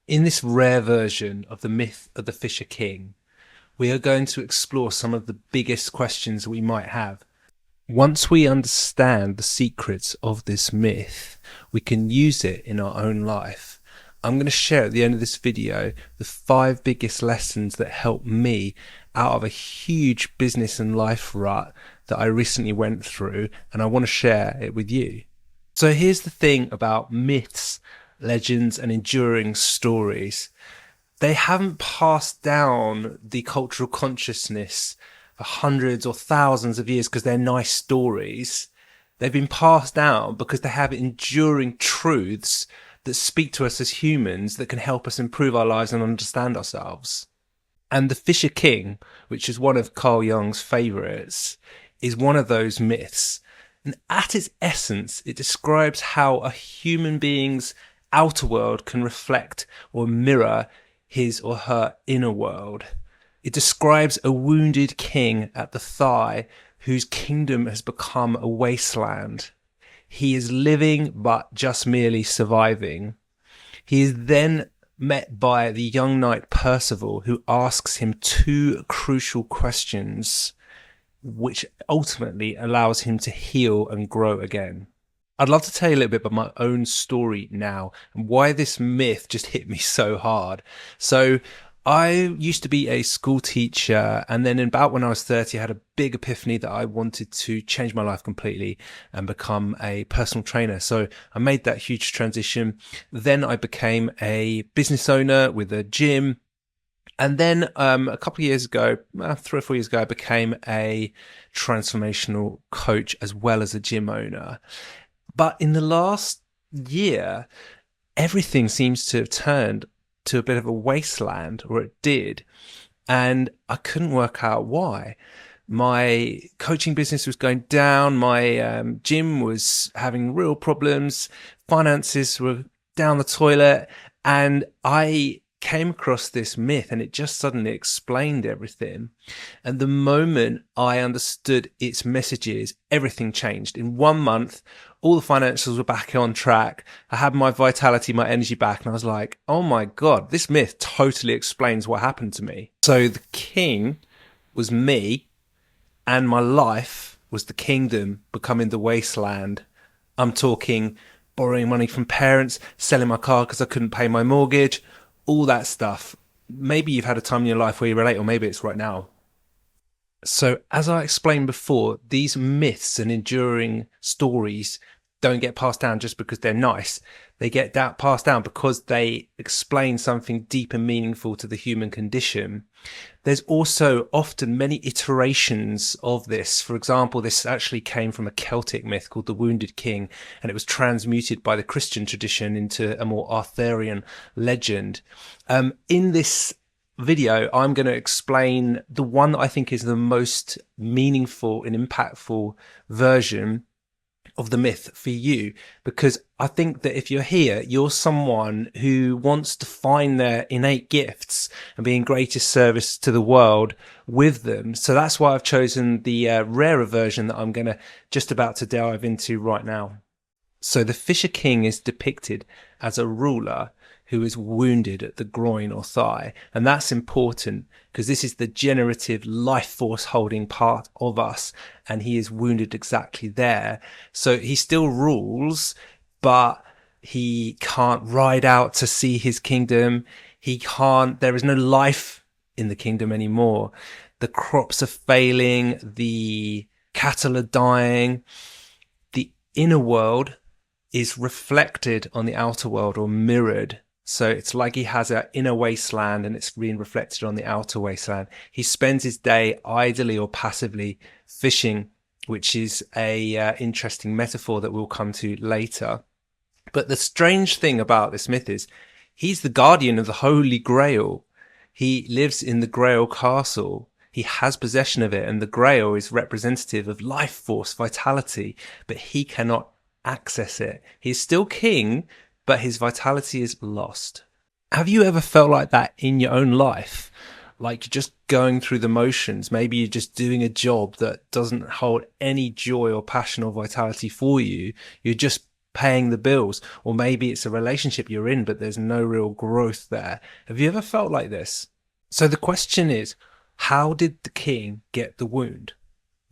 In this rare version of the myth of the Fisher King, we are going to explore some of the biggest questions we might have. Once we understand the secrets of this myth, we can use it in our own life. I'm going to share at the end of this video the 5 biggest lessons that helped me out of a huge business and life rut that I recently went through, and I want to share it with you. So here's the thing about myths, legends, and enduring stories. They haven't passed down the cultural consciousness for hundreds or thousands of years because they're nice stories. They've been passed down because they have enduring truths that speak to us as humans that can help us improve our lives and understand ourselves. And the Fisher King, which is one of Carl Jung's favorites, is one of those myths. And at its essence, it describes how a human being's outer world can reflect or mirror his or her inner world. It describes a wounded king at the thigh whose kingdom has become a wasteland. He is living but just merely surviving. He is then met by the young knight Percival, who asks him 2 crucial questions, which ultimately allows him to heal and grow again. I'd love to tell you a little bit about my own story now and why this myth just hit me so hard. So I used to be a school teacher, and then about when I was 30, I had a big epiphany that I wanted to change my life completely and become a personal trainer. So I made that huge transition. Then I became a business owner with a gym. And then a couple of years ago, 3 or 4 years ago, I became a transformational coach as well as a gym owner. But in the last year, everything seems to have turned to a bit of a wasteland, or it did. And I couldn't work out why. My coaching business was going down. My gym was having real problems. Finances were down the toilet. And I came across this myth, and it just suddenly explained everything. And the moment I understood its messages, everything changed. In 1 month, all the financials were back on track. I had my vitality, my energy back, and I was like, oh my God, this myth totally explains what happened to me. So the king was me, and my life was the kingdom becoming the wasteland. I'm talking borrowing money from parents, selling my car because I couldn't pay my mortgage, all that stuff. Maybe you've had a time in your life where you relate, or maybe it's right now. So as I explained before, these myths and enduring stories don't get passed down just because they're nice. They get passed down because they explain something deep and meaningful to the human condition. There's also often many iterations of this. For example, this actually came from a Celtic myth called the Wounded King, and it was transmuted by the Christian tradition into a more Arthurian legend. In this video, I'm going to explain the one that I think is the most meaningful and impactful version of the myth for you, because I think that if you're here, you're someone who wants to find their innate gifts and be in greatest service to the world with them. So that's why I've chosen the rarer version that I'm going to just about to dive into right now. So the Fisher King is depicted as a ruler who is wounded at the groin or thigh. And that's important because this is the generative life force holding part of us. And he is wounded exactly there. So he still rules, but he can't ride out to see his kingdom. There is no life in the kingdom anymore. The crops are failing. The cattle are dying. The inner world is reflected on the outer world, or mirrored. So it's like he has an inner wasteland and it's being reflected on the outer wasteland. He spends his day idly or passively fishing, which is a interesting metaphor that we'll come to later. But the strange thing about this myth is he's the guardian of the Holy Grail. He lives in the Grail Castle. He has possession of it, and the Grail is representative of life force, vitality, but he cannot access it. He's still king, but his vitality is lost. Have you ever felt like that in your own life? Like you're just going through the motions. Maybe you're just doing a job that doesn't hold any joy or passion or vitality for you. You're just paying the bills, or maybe it's a relationship you're in, but there's no real growth there. Have you ever felt like this? So the question is, how did the king get the wound?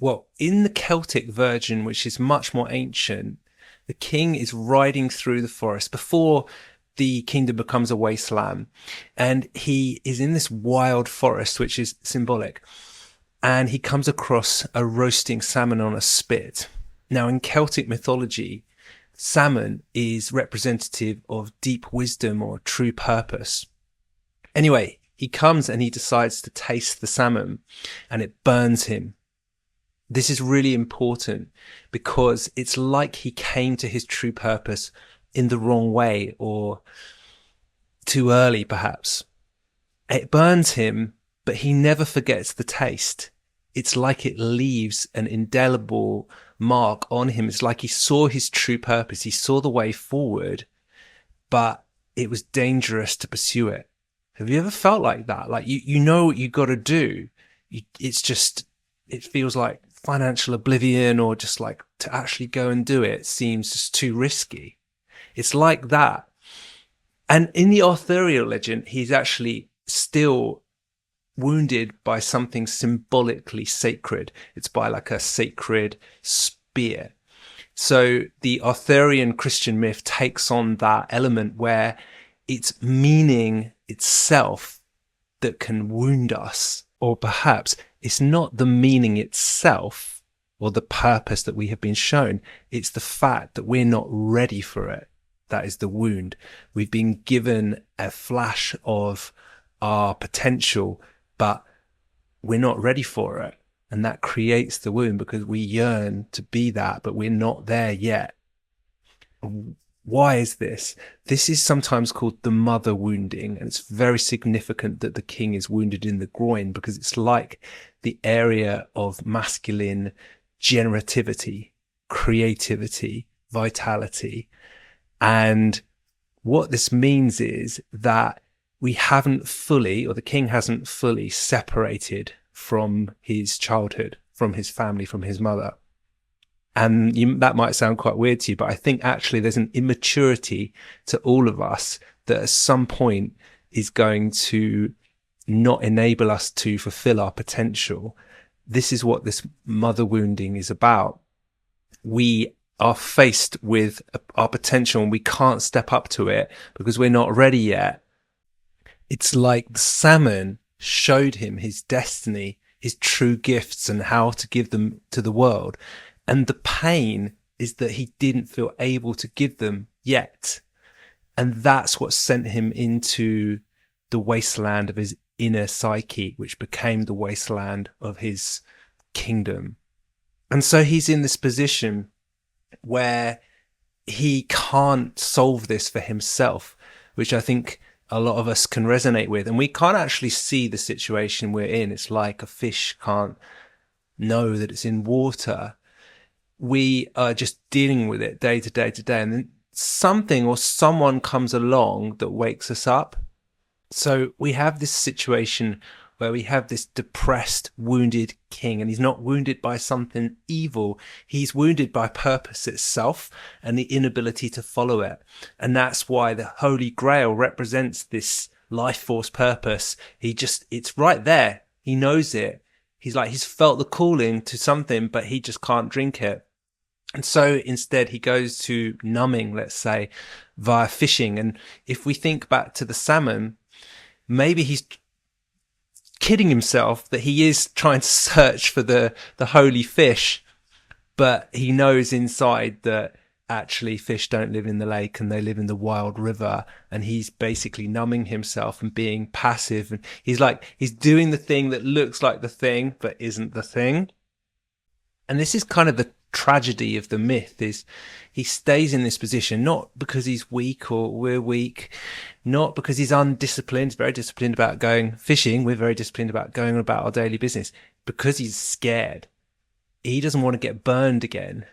Well, in the Celtic version, which is much more ancient, the king is riding through the forest before the kingdom becomes a wasteland. And he is in this wild forest, which is symbolic. And he comes across a roasting salmon on a spit. Now, in Celtic mythology, salmon is representative of deep wisdom or true purpose. Anyway, he comes and he decides to taste the salmon, and it burns him. This is really important because it's like he came to his true purpose in the wrong way, or too early, perhaps. It burns him, but he never forgets the taste. It's like it leaves an indelible mark on him. It's like he saw his true purpose. He saw the way forward, but it was dangerous to pursue it. Have you ever felt like that? Like you know what you got to do. It feels like financial oblivion, or just like to actually go and do it seems just too risky. It's like that. And in the Arthurian legend, he's actually still wounded by something symbolically sacred. It's by like a sacred spear. So the Arthurian Christian myth takes on that element where it's meaning itself that can wound us. Or perhaps it's not the meaning itself or the purpose that we have been shown. It's the fact that we're not ready for it. That is the wound. We've been given a flash of our potential, but we're not ready for it. And that creates the wound because we yearn to be that, but we're not there yet. Why is this? This is sometimes called the mother wounding, and it's very significant that the king is wounded in the groin because it's like the area of masculine generativity, creativity, vitality. And what this means is that we haven't fully, or the king hasn't fully separated from his childhood, from his family, from his mother. And that might sound quite weird to you, but I think actually there's an immaturity to all of us that at some point is going to not enable us to fulfill our potential. This is what this mother wounding is about. We are faced with our potential and we can't step up to it because we're not ready yet. It's like the salmon showed him his destiny, his true gifts, and how to give them to the world. And the pain is that he didn't feel able to give them yet. And that's what sent him into the wasteland of his inner psyche, which became the wasteland of his kingdom. And so he's in this position where he can't solve this for himself, which I think a lot of us can resonate with. And we can't actually see the situation we're in. It's like a fish can't know that it's in water. We are just dealing with it day to day to day. And then something or someone comes along that wakes us up. So we have this situation where we have this depressed, wounded king, and he's not wounded by something evil. He's wounded by purpose itself and the inability to follow it. And that's why the Holy Grail represents this life force purpose. It's right there. He knows it. He's felt the calling to something, but he just can't drink it. And so instead he goes to numbing, let's say, via fishing. And if we think back to the salmon, maybe he's kidding himself that he is trying to search for the holy fish, but he knows inside that actually fish don't live in the lake and they live in the wild river. And he's basically numbing himself and being passive. And he's doing the thing that looks like the thing, but isn't the thing. And this is kind of the tragedy of the myth, is he stays in this position not because he's weak or we're weak, not because he's undisciplined, very disciplined about going fishing, we're very disciplined about going about our daily business, because he's scared. He doesn't want to get burned again,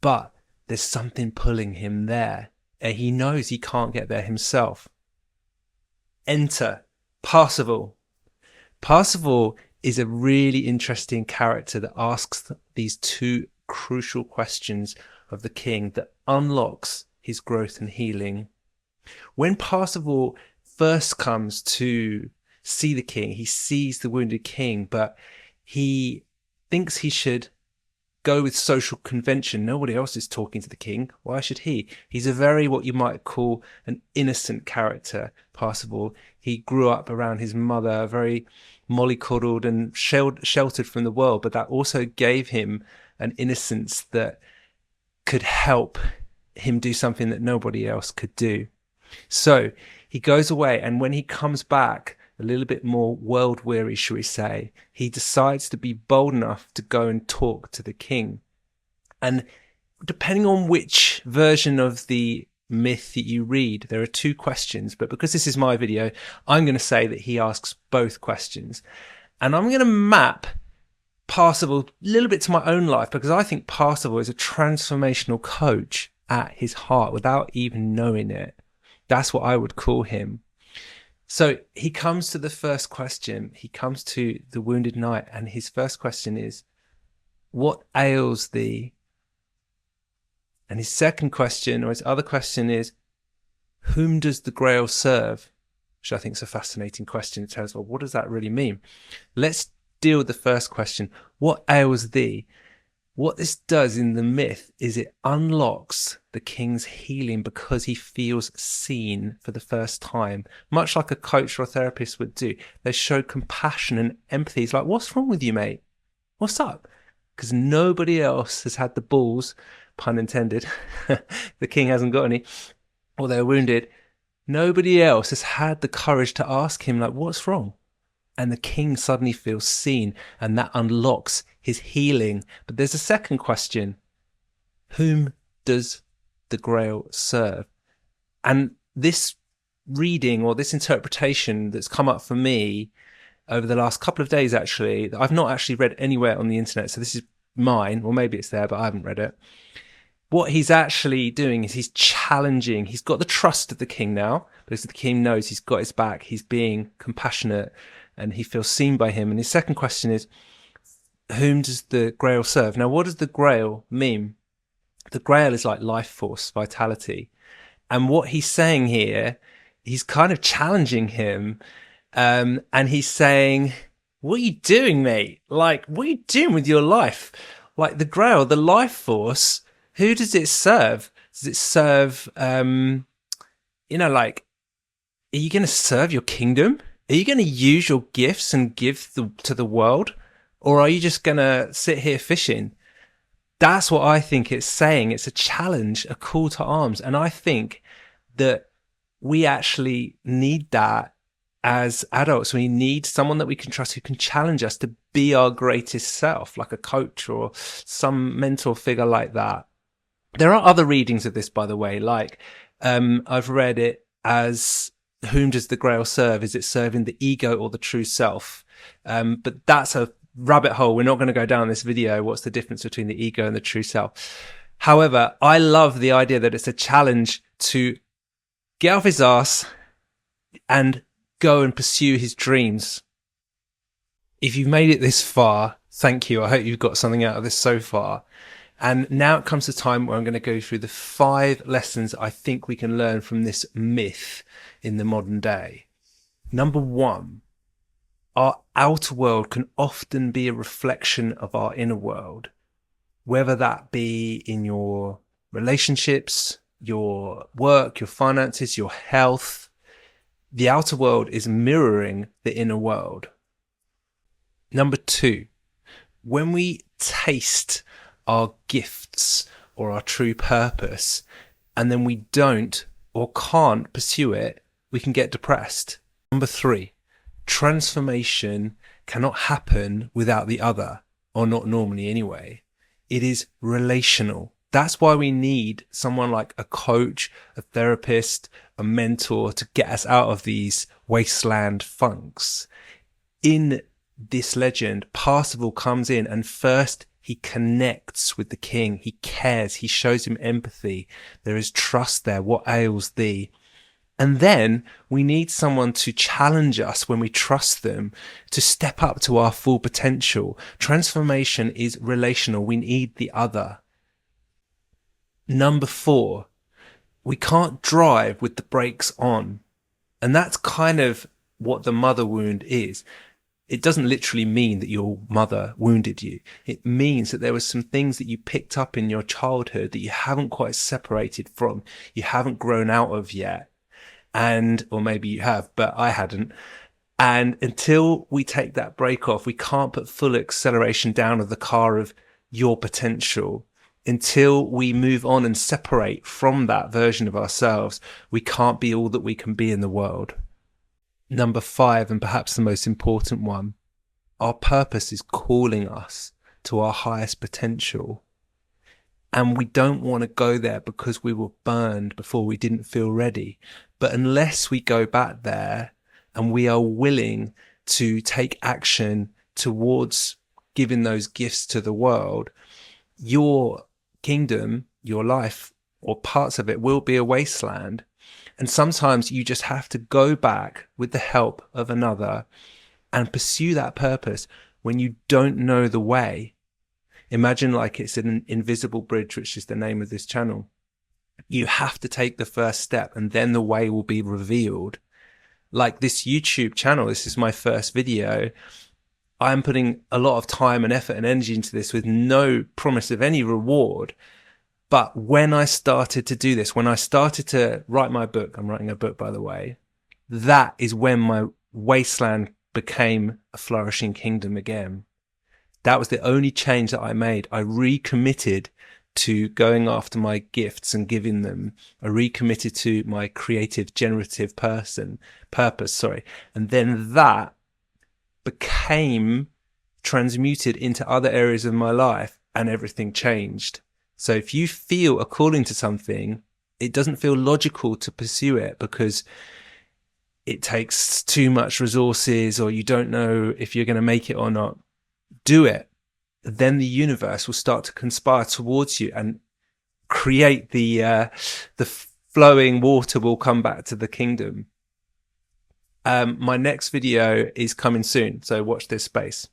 but there's something pulling him there, and he knows he can't get there himself. Enter Parsifal. Parsifal is a really interesting character that asks these two crucial questions of the king that unlocks his growth and healing. When Parsifal first comes to see the king, he sees the wounded king, but he thinks he should go with social convention. Nobody else is talking to the king. Why should he? He's a very, what you might call, an innocent character, Parsifal. He grew up around his mother, very mollycoddled and sheltered from the world, but that also gave him an innocence that could help him do something that nobody else could do. So he goes away, and when he comes back, a little bit more world weary, shall we say, he decides to be bold enough to go and talk to the king. And depending on which version of the myth that you read, there are two questions, but because this is my video, I'm going to say that he asks both questions. And I'm going to map Parsifal a little bit to my own life, because I think Parsifal is a transformational coach at his heart without even knowing it. That's what I would call him. So he comes to the first question. He comes to the wounded knight, and his first question is, what ails thee? And his second question, or his other question, is, whom does the Grail serve? Which I think is a fascinating question. It tells us, well, what does that really mean? Let's deal with the first question. What ails thee? What this does in the myth is it unlocks the king's healing because he feels seen for the first time, much like a coach or a therapist would do. They show compassion and empathy. He's like, what's wrong with you, mate? What's up? Because nobody else has had the balls, pun intended, the king hasn't got any, or they're wounded. Nobody else has had the courage to ask him, like, what's wrong? And the king suddenly feels seen, and that unlocks his healing. But there's a second question. Whom does the Grail serve? And this reading, or this interpretation that's come up for me over the last couple of days, actually, that I've not actually read anywhere on the internet, so this is mine, or maybe it's there, but I haven't read it. What he's actually doing is he's challenging. He's got the trust of the king now, because the king knows he's got his back. He's being compassionate, and he feels seen by him. And his second question is, whom does the Grail serve? Now, what does the Grail mean? The Grail is like life force, vitality. And what he's saying here, he's kind of challenging him. And he's saying, what are you doing, mate? Like, what are you doing with your life? Like the Grail, the life force, who does it serve? Does it serve, like, are you going to serve your kingdom? Are you going to use your gifts and give to the world? Or are you just going to sit here fishing? That's what I think it's saying. It's a challenge, a call to arms. And I think that we actually need that as adults. We need someone that we can trust who can challenge us to be our greatest self, like a coach or some mentor figure like that. There are other readings of this, by the way, like I've read it as, whom does the Grail serve? Is it serving the ego or the true self? But that's a rabbit hole. We're not going to go down this video. What's the difference between the ego and the true self? However, I love the idea that it's a challenge to get off his ass and go and pursue his dreams. If you've made it this far, thank you. I hope you've got something out of this so far. And now it comes to time where I'm going to go through the 5 lessons I think we can learn from this myth in the modern day. Number 1, our outer world can often be a reflection of our inner world, whether that be in your relationships, your work, your finances, your health. The outer world is mirroring the inner world. Number 2, when we taste our gifts or our true purpose, and then we don't or can't pursue it, we can get depressed. Number 3, transformation cannot happen without the other, or not normally anyway. It is relational. That's why we need someone like a coach, a therapist, a mentor to get us out of these wasteland funks. In this legend, Parsifal comes in, and first he connects with the king. He cares. He shows him empathy. There is trust there. What ails thee? And then we need someone to challenge us when we trust them to step up to our full potential. Transformation is relational. We need the other. Number 4, we can't drive with the brakes on. And that's kind of what the mother wound is. It doesn't literally mean that your mother wounded you. It means that there were some things that you picked up in your childhood that you haven't quite separated from, you haven't grown out of yet. And, or maybe you have, but I hadn't. And until we take that brake off, we can't put full acceleration down of the car of your potential. Until we move on and separate from that version of ourselves, we can't be all that we can be in the world. Number 5, and perhaps the most important one, our purpose is calling us to our highest potential. And we don't want to go there because we were burned before we didn't feel ready. But unless we go back there and we are willing to take action towards giving those gifts to the world, your kingdom, your life, or parts of it will be a wasteland. And sometimes you just have to go back with the help of another and pursue that purpose when you don't know the way. Imagine like it's an invisible bridge, which is the name of this channel. You have to take the first step and then the way will be revealed. Like this YouTube channel, this is my first video. I'm putting a lot of time and effort and energy into this with no promise of any reward. But when I started to do this, when I started to write my book, I'm writing a book, by the way, that is when my wasteland became a flourishing kingdom again. That was the only change that I made. I recommitted to going after my gifts and giving them. I recommitted to my creative, generative purpose. And then that became transmuted into other areas of my life and everything changed. So if you feel a calling to something, it doesn't feel logical to pursue it because it takes too much resources or you don't know if you're going to make it or not. Do it. Then the universe will start to conspire towards you and create the flowing water will come back to the kingdom. My next video is coming soon, so watch this space.